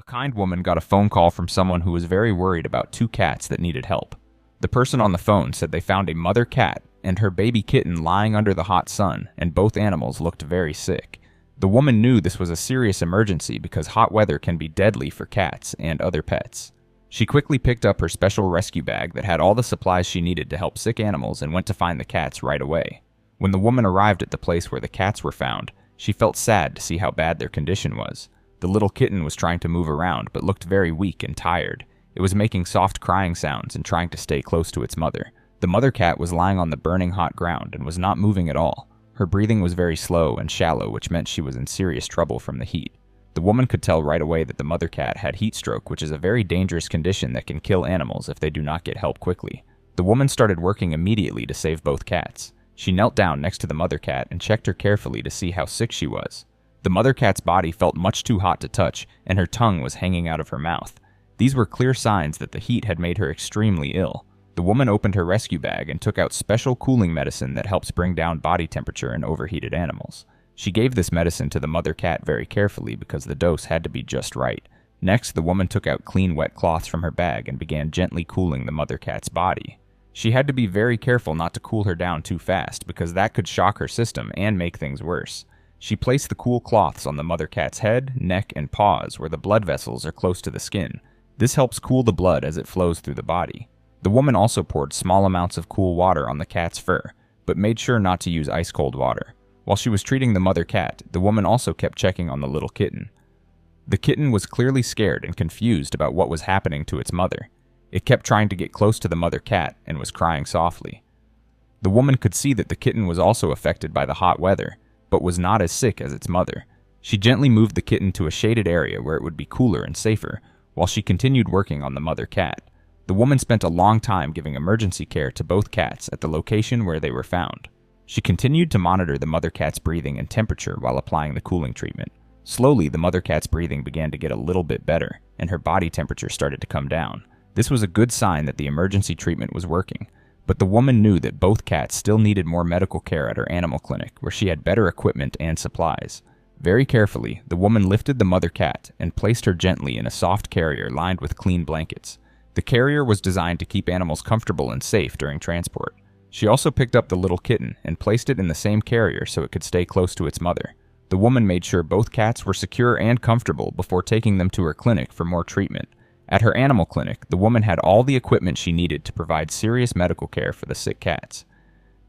kind woman got a phone call from someone who was very worried about two cats that needed help. The person on the phone said they found a mother cat and her baby kitten lying under the hot sun, and both animals looked very sick. The woman knew this was a serious emergency because hot weather can be deadly for cats and other pets. She quickly picked up her special rescue bag that had all the supplies she needed to help sick animals and went to find the cats right away. When the woman arrived at the place where the cats were found, she felt sad to see how bad their condition was. The little kitten was trying to move around but looked very weak and tired. It was making soft crying sounds and trying to stay close to its mother. The mother cat was lying on the burning hot ground and was not moving at all. Her breathing was very slow and shallow, which meant she was in serious trouble from the heat. The woman could tell right away that the mother cat had heat stroke, which is a very dangerous condition that can kill animals if they do not get help quickly. The woman started working immediately to save both cats. She knelt down next to the mother cat and checked her carefully to see how sick she was. The mother cat's body felt much too hot to touch, and her tongue was hanging out of her mouth. These were clear signs that the heat had made her extremely ill. The woman opened her rescue bag and took out special cooling medicine that helps bring down body temperature in overheated animals. She gave this medicine to the mother cat very carefully because the dose had to be just right. Next, the woman took out clean wet cloths from her bag and began gently cooling the mother cat's body. She had to be very careful not to cool her down too fast because that could shock her system and make things worse. She placed the cool cloths on the mother cat's head, neck, and paws where the blood vessels are close to the skin. This helps cool the blood as it flows through the body. The woman also poured small amounts of cool water on the cat's fur, but made sure not to use ice-cold water. While she was treating the mother cat, the woman also kept checking on the little kitten. The kitten was clearly scared and confused about what was happening to its mother. It kept trying to get close to the mother cat and was crying softly. The woman could see that the kitten was also affected by the hot weather, but was not as sick as its mother. She gently moved the kitten to a shaded area where it would be cooler and safer, while she continued working on the mother cat. The woman spent a long time giving emergency care to both cats at the location where they were found. She continued to monitor the mother cat's breathing and temperature while applying the cooling treatment. Slowly, the mother cat's breathing began to get a little bit better, and her body temperature started to come down. This was a good sign that the emergency treatment was working, but the woman knew that both cats still needed more medical care at her animal clinic, where she had better equipment and supplies. Very carefully, the woman lifted the mother cat and placed her gently in a soft carrier lined with clean blankets. The carrier was designed to keep animals comfortable and safe during transport. She also picked up the little kitten and placed it in the same carrier so it could stay close to its mother. The woman made sure both cats were secure and comfortable before taking them to her clinic for more treatment. At her animal clinic, the woman had all the equipment she needed to provide serious medical care for the sick cats.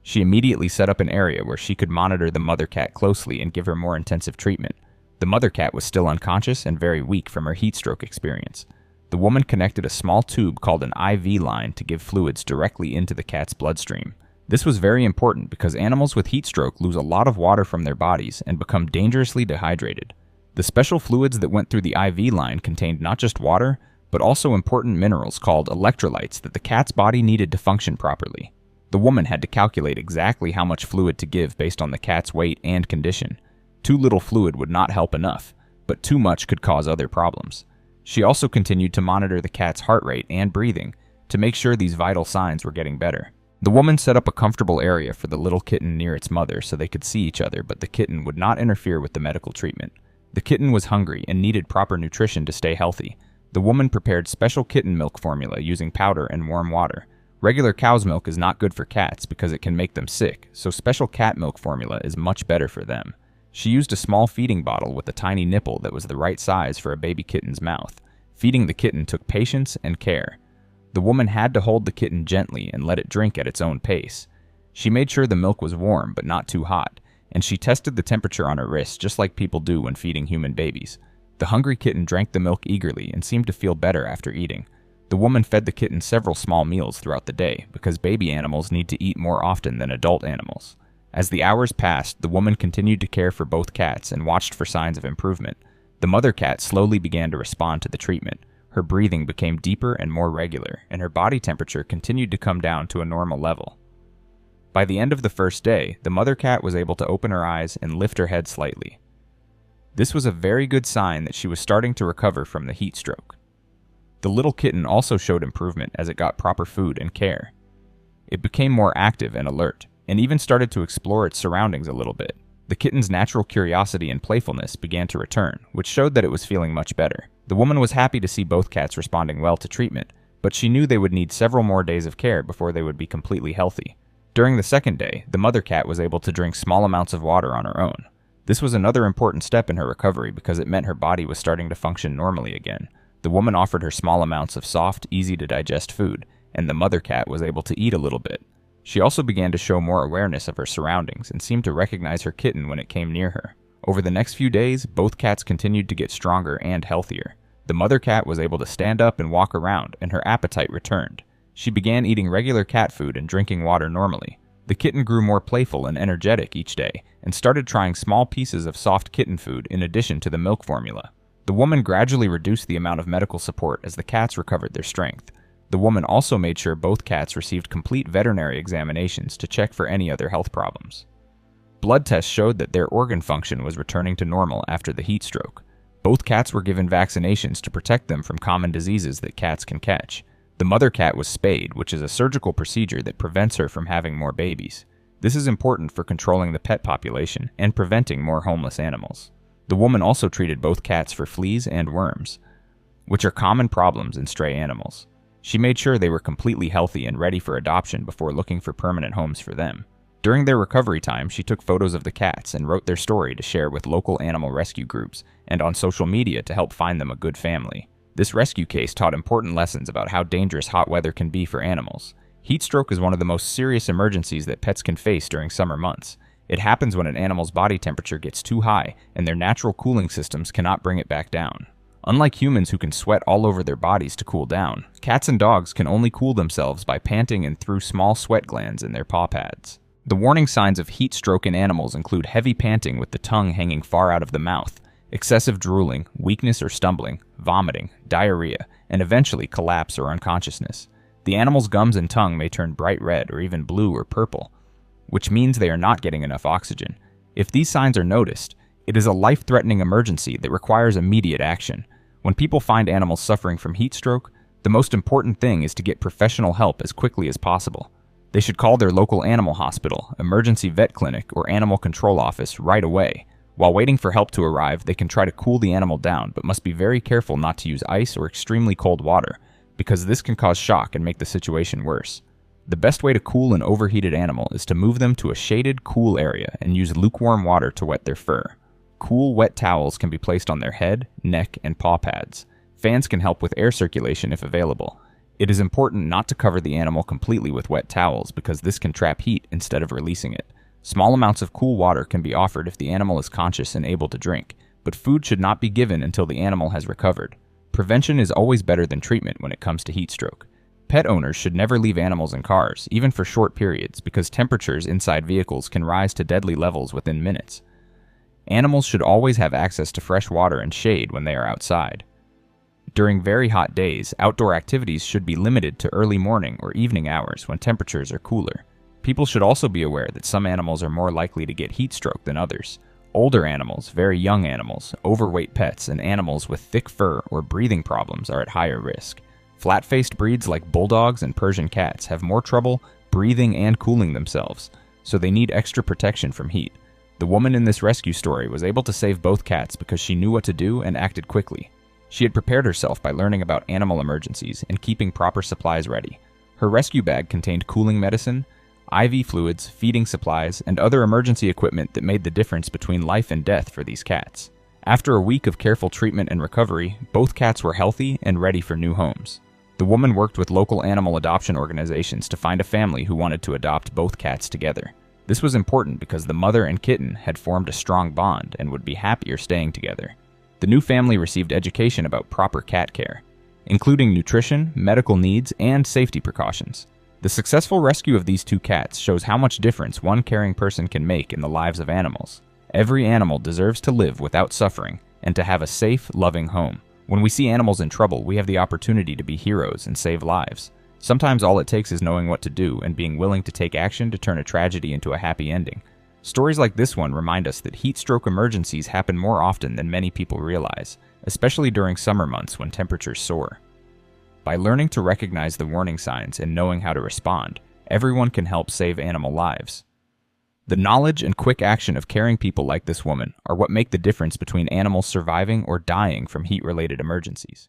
She immediately set up an area where she could monitor the mother cat closely and give her more intensive treatment. The mother cat was still unconscious and very weak from her heat stroke experience. The woman connected a small tube called an IV line to give fluids directly into the cat's bloodstream. This was very important because animals with heat stroke lose a lot of water from their bodies and become dangerously dehydrated. The special fluids that went through the IV line contained not just water, but also important minerals called electrolytes that the cat's body needed to function properly. The woman had to calculate exactly how much fluid to give based on the cat's weight and condition. Too little fluid would not help enough, but too much could cause other problems. She also continued to monitor the cat's heart rate and breathing to make sure these vital signs were getting better. The woman set up a comfortable area for the little kitten near its mother so they could see each other, but the kitten would not interfere with the medical treatment. The kitten was hungry and needed proper nutrition to stay healthy. The woman prepared special kitten milk formula using powder and warm water. Regular cow's milk is not good for cats because it can make them sick, so special cat milk formula is much better for them. She used a small feeding bottle with a tiny nipple that was the right size for a baby kitten's mouth. Feeding the kitten took patience and care. The woman had to hold the kitten gently and let it drink at its own pace. She made sure the milk was warm but not too hot, and she tested the temperature on her wrist just like people do when feeding human babies. The hungry kitten drank the milk eagerly and seemed to feel better after eating. The woman fed the kitten several small meals throughout the day because baby animals need to eat more often than adult animals. As the hours passed, the woman continued to care for both cats and watched for signs of improvement. The mother cat slowly began to respond to the treatment. Her breathing became deeper and more regular, and her body temperature continued to come down to a normal level. By the end of the first day, the mother cat was able to open her eyes and lift her head slightly. This was a very good sign that she was starting to recover from the heat stroke. The little kitten also showed improvement as it got proper food and care. It became more active and alert, and even started to explore its surroundings a little bit. The kitten's natural curiosity and playfulness began to return, which showed that it was feeling much better. The woman was happy to see both cats responding well to treatment, but she knew they would need several more days of care before they would be completely healthy. During the second day, the mother cat was able to drink small amounts of water on her own. This was another important step in her recovery because it meant her body was starting to function normally again. The woman offered her small amounts of soft, easy-to-digest food, and the mother cat was able to eat a little bit. She also began to show more awareness of her surroundings and seemed to recognize her kitten when it came near her. Over the next few days, both cats continued to get stronger and healthier. The mother cat was able to stand up and walk around, and her appetite returned. She began eating regular cat food and drinking water normally. The kitten grew more playful and energetic each day, and started trying small pieces of soft kitten food in addition to the milk formula. The woman gradually reduced the amount of medical support as the cats recovered their strength. The woman also made sure both cats received complete veterinary examinations to check for any other health problems. Blood tests showed that their organ function was returning to normal after the heat stroke. Both cats were given vaccinations to protect them from common diseases that cats can catch. The mother cat was spayed, which is a surgical procedure that prevents her from having more babies. This is important for controlling the pet population and preventing more homeless animals. The woman also treated both cats for fleas and worms, which are common problems in stray animals. She made sure they were completely healthy and ready for adoption before looking for permanent homes for them. During their recovery time, she took photos of the cats and wrote their story to share with local animal rescue groups and on social media to help find them a good family. This rescue case taught important lessons about how dangerous hot weather can be for animals. Heat stroke is one of the most serious emergencies that pets can face during summer months. It happens when an animal's body temperature gets too high and their natural cooling systems cannot bring it back down. Unlike humans who can sweat all over their bodies to cool down, cats and dogs can only cool themselves by panting and through small sweat glands in their paw pads. The warning signs of heat stroke in animals include heavy panting with the tongue hanging far out of the mouth, excessive drooling, weakness or stumbling, vomiting, diarrhea, and eventually collapse or unconsciousness. The animal's gums and tongue may turn bright red or even blue or purple, which means they are not getting enough oxygen. If these signs are noticed, it is a life-threatening emergency that requires immediate action. When people find animals suffering from heat stroke, the most important thing is to get professional help as quickly as possible. They should call their local animal hospital, emergency vet clinic, or animal control office right away. While waiting for help to arrive, they can try to cool the animal down, but must be very careful not to use ice or extremely cold water, because this can cause shock and make the situation worse. The best way to cool an overheated animal is to move them to a shaded, cool area and use lukewarm water to wet their fur. Cool, wet towels can be placed on their head, neck, and paw pads. Fans can help with air circulation if available. It is important not to cover the animal completely with wet towels because this can trap heat instead of releasing it. Small amounts of cool water can be offered if the animal is conscious and able to drink, but food should not be given until the animal has recovered. Prevention is always better than treatment when it comes to heat stroke. Pet owners should never leave animals in cars, even for short periods, because temperatures inside vehicles can rise to deadly levels within minutes. Animals should always have access to fresh water and shade when they are outside. During very hot days, outdoor activities should be limited to early morning or evening hours when temperatures are cooler. People should also be aware that some animals are more likely to get heat stroke than others. Older animals, very young animals, overweight pets, and animals with thick fur or breathing problems are at higher risk. Flat-faced breeds like bulldogs and Persian cats have more trouble breathing and cooling themselves, so they need extra protection from heat. The woman in this rescue story was able to save both cats because she knew what to do and acted quickly. She had prepared herself by learning about animal emergencies and keeping proper supplies ready. Her rescue bag contained cooling medicine, IV fluids, feeding supplies, and other emergency equipment that made the difference between life and death for these cats. After a week of careful treatment and recovery, both cats were healthy and ready for new homes. The woman worked with local animal adoption organizations to find a family who wanted to adopt both cats together. This was important because the mother and kitten had formed a strong bond and would be happier staying together. The new family received education about proper cat care, including nutrition, medical needs, and safety precautions. The successful rescue of these two cats shows how much difference one caring person can make in the lives of animals. Every animal deserves to live without suffering and to have a safe, loving home. When we see animals in trouble, we have the opportunity to be heroes and save lives. Sometimes all it takes is knowing what to do and being willing to take action to turn a tragedy into a happy ending. Stories like this one remind us that heat stroke emergencies happen more often than many people realize, especially during summer months when temperatures soar. By learning to recognize the warning signs and knowing how to respond, everyone can help save animal lives. The knowledge and quick action of caring people like this woman are what make the difference between animals surviving or dying from heat-related emergencies.